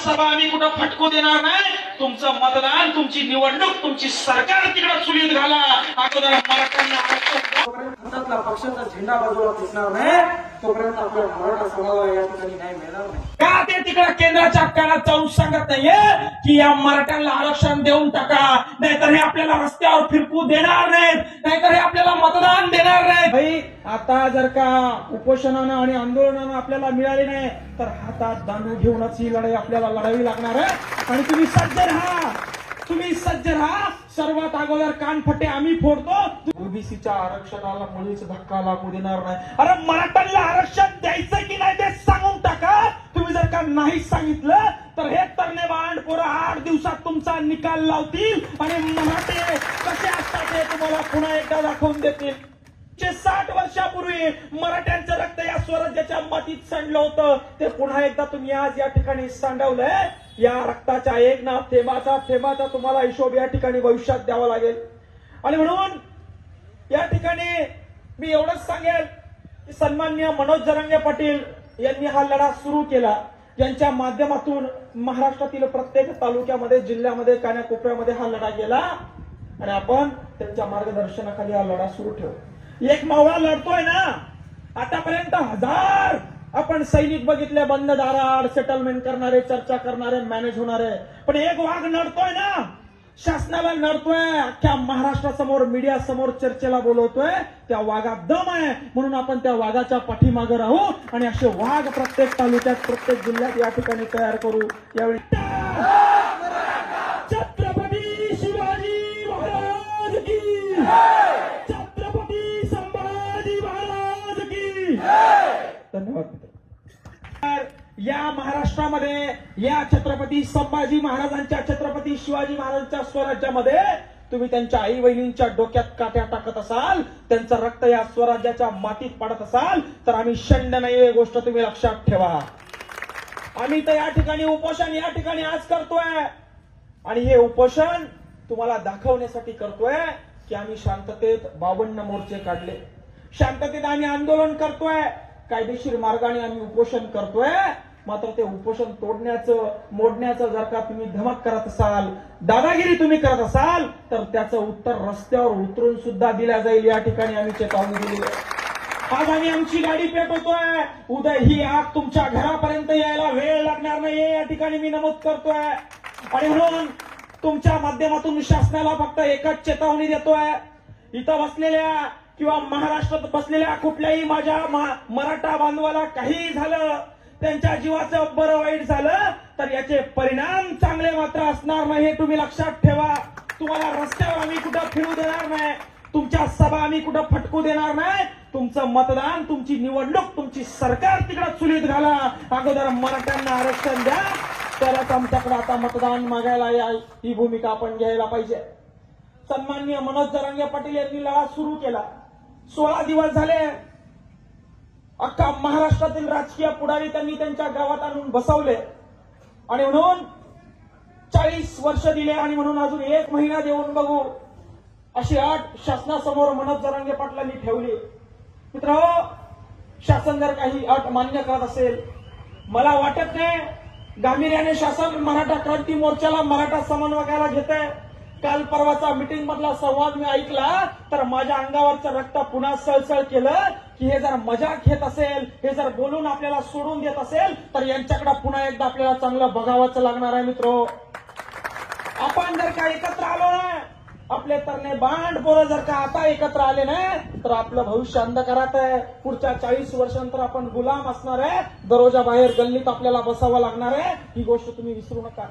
सभा आम्ही कुठं फटकू देणार नाही. तुमचं मतदान, तुमची निवडणूक, तुमची सरकार तिकडे चुलीत घाला. अगोदर मराठ्यांना हातातला पक्षाचा झेंडा बाजूला दिसणार नाही तोपर्यंत आपल्या मराठा समाजाला या ठिकाणी न्याय मिळणार नाही. का ते तिकडे केंद्राच्या कानात जाऊन सांगत नाहीये की या मराठ्यांना आरक्षण देऊन टाका, नाहीतर हे आपल्याला रस्त्यावर फिरकू देणार नाहीत, नाहीतर हे आपल्याला मतदान देणार नाही. भाई आता जर का उपोषणानं आणि आंदोलनानं आपल्याला मिळाले नाही तर हातात दांडू घेऊनच ही लढाई आपल्याला लढावी लागणार आहे. आणि तुम्ही सज्ज राहा, तुम्ही सज्ज राहा. सर्वात अगोदर कानफटे आम्ही फोडतो. ओबीसीच्या आरक्षणाला मुळीच धक्का लागू देणार नाही. अरे मराठ्यांना आरक्षण द्यायचं की नाही ते सांगून टाका. तुम्ही जर का नाही सांगितलं तर हे तरणे बांडपोरं 8 दिवसात तुमचा निकाल लावतील आणि मराठे कसे असतात हे तुम्हाला पुन्हा एकदा दाखवून देतील. 60 वर्षापूर्वी मराठ्यांचं रक्त या स्वराज्याच्या मातीत सांडलं होतं ते पुन्हा एकदा तुम्ही आज या ठिकाणी सांडवलंय. या रक्ताच्या एक ना थेंबाचा तुम्हाला हिशोब या ठिकाणी भविष्यात द्यावा लागेल. आणि म्हणून या ठिकाणी मी एवढंच सांगेल की सन्माननीय मनोज जरांगे पाटील यांनी हा लढा सुरू केला, ज्यांच्या माध्यमातून महाराष्ट्रातील प्रत्येक तालुक्यामध्ये, जिल्ह्यामध्ये, कानाकोपऱ्यामध्ये हा लढा गेला आणि आपण त्यांच्या मार्गदर्शनाखाली हा लढा सुरू ठेवू. एक मावळा लढतोय ना, आतापर्यंत 1000 आपण सैनिक बघितले, बंद दाराआड सेटलमेंट करणारे, चर्चा करणारे, मॅनेज होणारे. पण एक वाघ नडतोय ना, शासनाला नडतोय, अख्ख्या महाराष्ट्रासमोर, मीडिया समोर चर्चेला बोलवतोय. त्या वाघात दम आहे म्हणून आपण त्या वाघाच्या पाठीमागे राहू आणि असे वाघ प्रत्येक तालुक्यात, प्रत्येक जिल्ह्यात या ठिकाणी तयार करू. यावेळी छत्रपती शिवाजी महाराज की, छत्रपती संभाजी महाराज की. धन्यवाद. या महाराष्ट्रामध्ये, या छत्रपती संभाजी महाराजांच्या, छत्रपती शिवाजी महाराजांच्या स्वराज्यामध्ये तुम्ही त्यांच्या आई बहिणींच्या डोक्यात काट्या टाकत असाल, त्यांचं रक्त या स्वराज्याच्या मातीत पडत असाल तर आम्ही शंड नाही. ही गोष्ट तुम्ही लक्षात ठेवा. आम्ही तर या ठिकाणी उपोषण या ठिकाणी आज करतोय आणि हे उपोषण तुम्हाला दाखवण्यासाठी करतोय की आम्ही शांततेत 52 मोर्चे काढले, शांततेत आम्ही आंदोलन करतोय, कायदेशीर मार्गाने आम्ही उपोषण करतोय. मात्र ते उपोषण तोडण्याचं, मोडण्याचं जर का तुम्ही धमक करत असाल, दादागिरी तुम्ही करत असाल तर त्याचं उत्तर रस्त्यावर उतरून सुद्धा दिल्या जाईल. या ठिकाणी आम्ही चेतावणी दिली आहे. आज आम्ही आमची गाडी पेटवतोय, उद्या ही आग तुमच्या घरापर्यंत यायला वेळ लागणार नाही या ठिकाणी मी नमूद करतोय. आणि म्हणून तुमच्या माध्यमातून शासनाला फक्त एकच चेतावणी देतोय, इथं बसलेल्या किंवा महाराष्ट्रात बसलेल्या कुठल्याही माझ्या मराठा बांधवाला काही झालं, त्यांच्या जीवाचं बरं वाईट झालं तर याचे परिणाम चांगले मात्र असणार नाही. हे तुम्ही लक्षात ठेवा. तुम्हाला रस्त्यावर आम्ही कुठं फिरू देणार नाही, तुमच्या सभा आम्ही कुठं फटकू देणार नाही. तुमचं मतदान, तुमची निवडणूक, तुमची सरकार तिकडे चुलीत घाला. अगोदर मराठ्यांना आरक्षण द्या, तरच आमच्याकडे आता मतदान मागायला या. ही भूमिका आपण घ्यायला पाहिजे. सन्माननीय मनोज जरांगे पाटील यांनी लढा सुरू केला. 16 दिवस झाले. अख्खा महाराष्ट्रातील राजकीय पुढारी त्यांनी त्यांच्या गावात आणून बसवले आणि म्हणून 40 वर्ष दिले आणि म्हणून अजून 1 महिना देऊन बघू अशी अट शासनासमोर मनोज जरांगे पाटलांनी ठेवली. मित्रांनो, शासन जर काही अट मान्य करत असेल, मला वाटत नाही गांभीर्याने शासन मराठा क्रांती मोर्चाला, मराठा समन्वयकाला घेतंय. काल परवाचा मीटिंग मधला संवाद मी ऐकला तर माझ्या अंगावरचं रक्त पुन्हा सळसळ केलं की हे जर मजाक घेत असेल, हे जर बोलून आपल्याला सोडून देत असेल तर यांच्याकडे पुन्हा एकदा आपल्याला चांगलं बघावंच लागणार आहे. मित्रो, आपण जर का एकत्र आलो नाही, आपले तरणे बांडपोरं जर का आता एकत्र आले नाही तर आपलं भविष्य अंधकारात आहे. पुढच्या 40 वर्षांनंतर आपण गुलाम असणार आहे, दरवाजा बाहेर गल्लीत आपल्याला बसावं लागणार आहे. ही गोष्ट तुम्ही विसरू नका.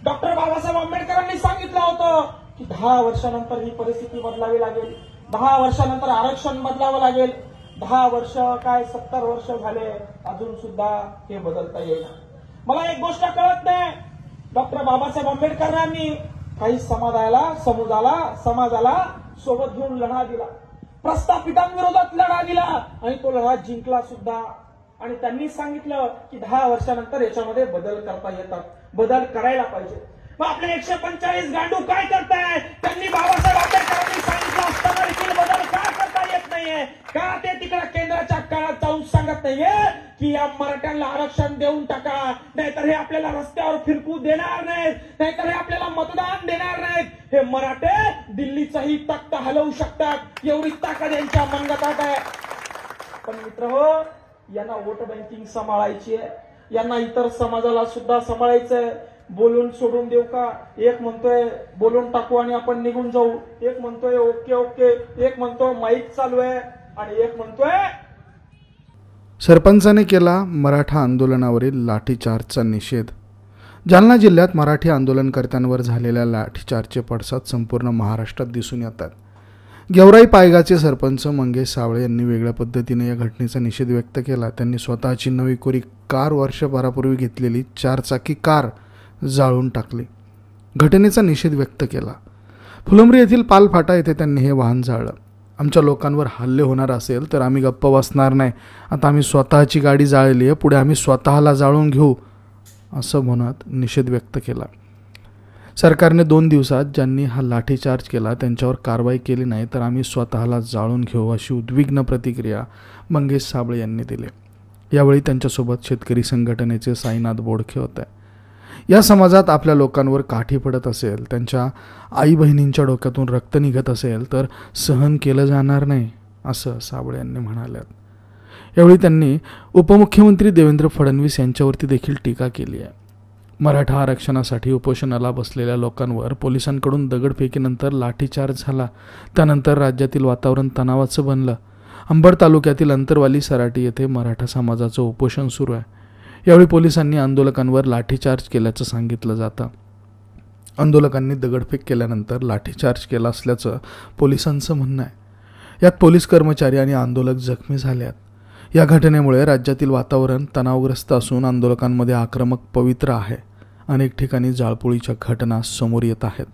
डॉक्टर बाबासाहेब आंबेडकरांनी सांगितलं होतं की 10 वर्षानंतर ही परिस्थिती बदलावी लागेल, 10 वर्षानंतर आरक्षण बदलावं लागेल. 10 वर्ष काय 70 वर्ष झाले, अजून सुद्धा हे बदलता येईल. मला एक गोष्ट कळत नाही, डॉक्टर बाबासाहेब आंबेडकरांनी काही समाजाला सोबत घेऊन लढा दिला, प्रस्थापितांविरोधात लढा दिला आणि तो लढा जिंकला सुद्धा. आणि त्यांनी सांगितलं की 10 वर्षानंतर याच्यामध्ये बदल करता येतात, बदल करायला पाहिजे. मग आपले 145 गांडू काय करताय? त्यांनी बाबासाहेब आंबेडकरांनी सांगितलं असताना देखील बदल का करता येत नाहीये? का ते तिकडे केंद्राच्या काळात जाऊन सांगत नाहीये की या मराठ्यांना आरक्षण देऊन टाका, नाहीतर हे आपल्याला रस्त्यावर फिरकू देणार नाहीत, नाहीतर हे आपल्याला मतदान देणार नाहीत. हे मराठे दिल्लीचाही तख्त हलवू शकतात, एवढी ताकद यांच्या मनगटात आहे. पण मित्र हो, यांना वोट बँकिंग सांभाळायची आहे, यांना इतर समाजाला सुद्धा सांभाळायचंय. बोलून सोडून देऊ का? एक म्हणतोय बोलून टाकू आणि आपण निघून जाऊ, एक म्हणतोय ओके ओके, एक म्हणतोय माईक चालू आहे, आणि एक म्हणतोय. सरपंचाने केला मराठा आंदोलनावरील लाठीचार्जचा निषेध. जालना जिल्ह्यात मराठी आंदोलनकर्त्यांवर झालेल्या लाठीचार्जचे पडसाद संपूर्ण महाराष्ट्रात दिसून येतात. गेवराई पायगाचे सरपंच मंगेश सावळे यांनी वेगळ्या पद्धतीने या घटनेचा निषेध व्यक्त केला. त्यांनी स्वतःची नवी कोरी कार वर्षभरापूर्वी घेतलेली 4 चाकी कार जाळून टाकली. घटनेचा निषेध व्यक्त केला. फुलंब्री येथील पालफाटा येथे त्यांनी हे वाहन जाळलं. आमच्या लोकांवर हल्ले होणार असेल तर आम्ही गप्प बसणार नाही. आता आम्ही स्वतःची गाडी जाळली आहे, पुढे आम्ही स्वतःला जाळून घेऊ, असं म्हणत निषेध व्यक्त केला. सरकारने 2 दिवसात ज्यांनी हा लाठीचार्ज केला त्यांच्यावर कारवाई केली नाही तर आम्ही स्वतःला जाळून घेऊ, अशी उद्विग्न प्रतिक्रिया मंगेश साबळे यांनी दिली. यावेळी त्यांच्यासोबत शेतकरी संघटनेचे साईनाथ बोडखे होते. या समाजात आपल्या लोकांवर काठी पडत असेल, त्यांच्या आई बहिणींच्या डोक्यातून रक्त निघत असेल तर सहन केलं जाणार नाही, असं साबळे यांनी म्हणाले. यावेळी त्यांनी उपमुख्यमंत्री देवेंद्र फडणवीस यांच्यावरती देखील टीका केली आहे. मराठा आरक्षणासाठी उपोषणाला बसलेल्या लोकांवर पोलिसांकडून दगडफेकीनंतर लाठीचार्ज झाला. त्यानंतर राज्यातील वातावरण तणावाचं बनलं. अंबड तालुक्यातील अंतरवाली सराटी येथे मराठा समाजाचं उपोषण सुरू आहे. यावेळी पोलिसांनी आंदोलकांवर लाठीचार्ज केल्याचं सांगितलं जातं. आंदोलकांनी दगडफेक केल्यानंतर लाठीचार्ज केला असल्याचं पोलिसांचं म्हणणं आहे. यात पोलीस कर्मचारी आणि आंदोलक जखमी झाले आहेत. या घटनेमुळे राज्यातील वातावरण तणावग्रस्त असून आंदोलकांमध्ये आक्रमक पवित्र आहे. अनेक ठिकाणी जाळपोळीच्या घटना समोर येत आहेत.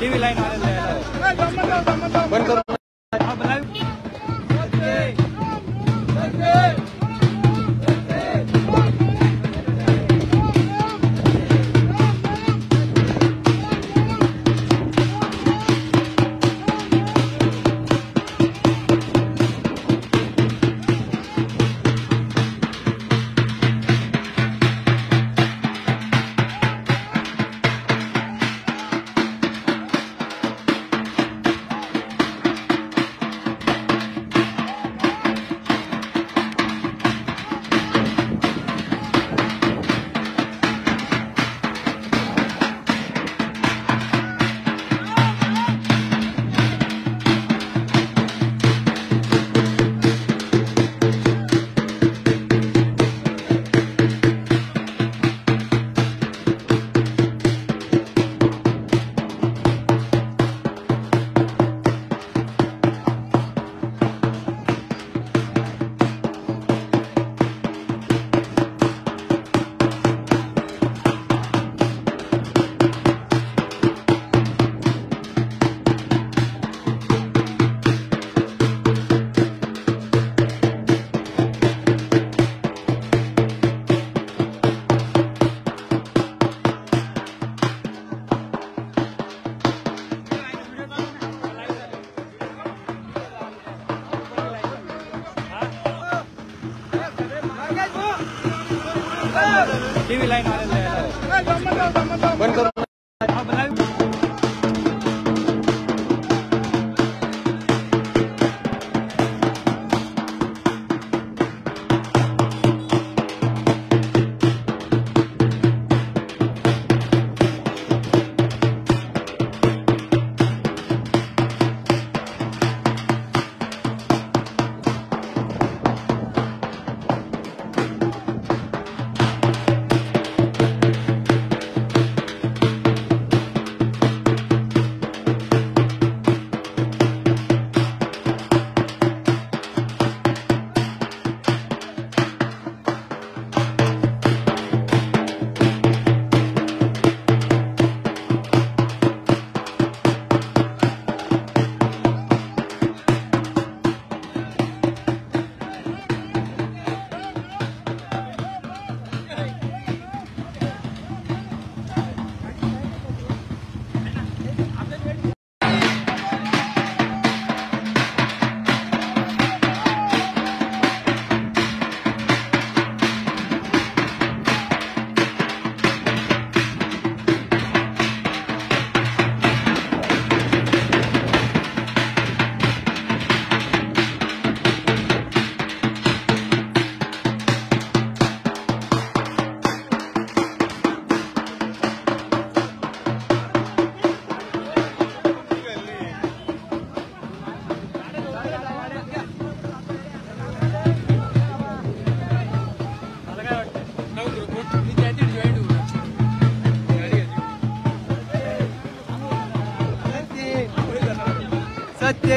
टीव्ही लाईन बंद करू. टीव्ही लाईन बंद करू. सत्य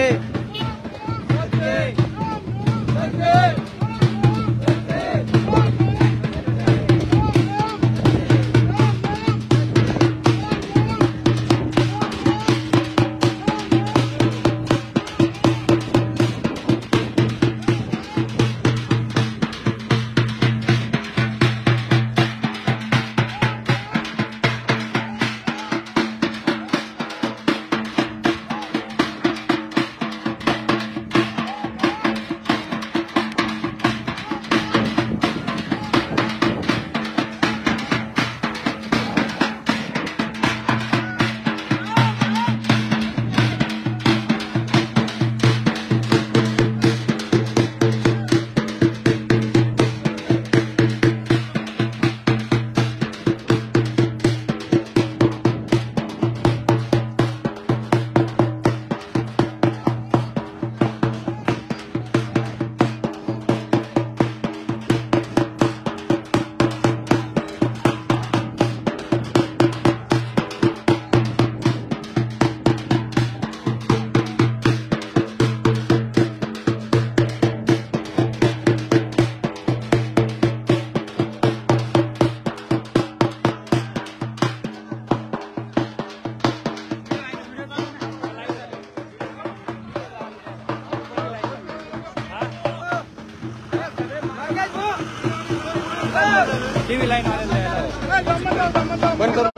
टीव्ही लाईन आलेलं आहे बंद करून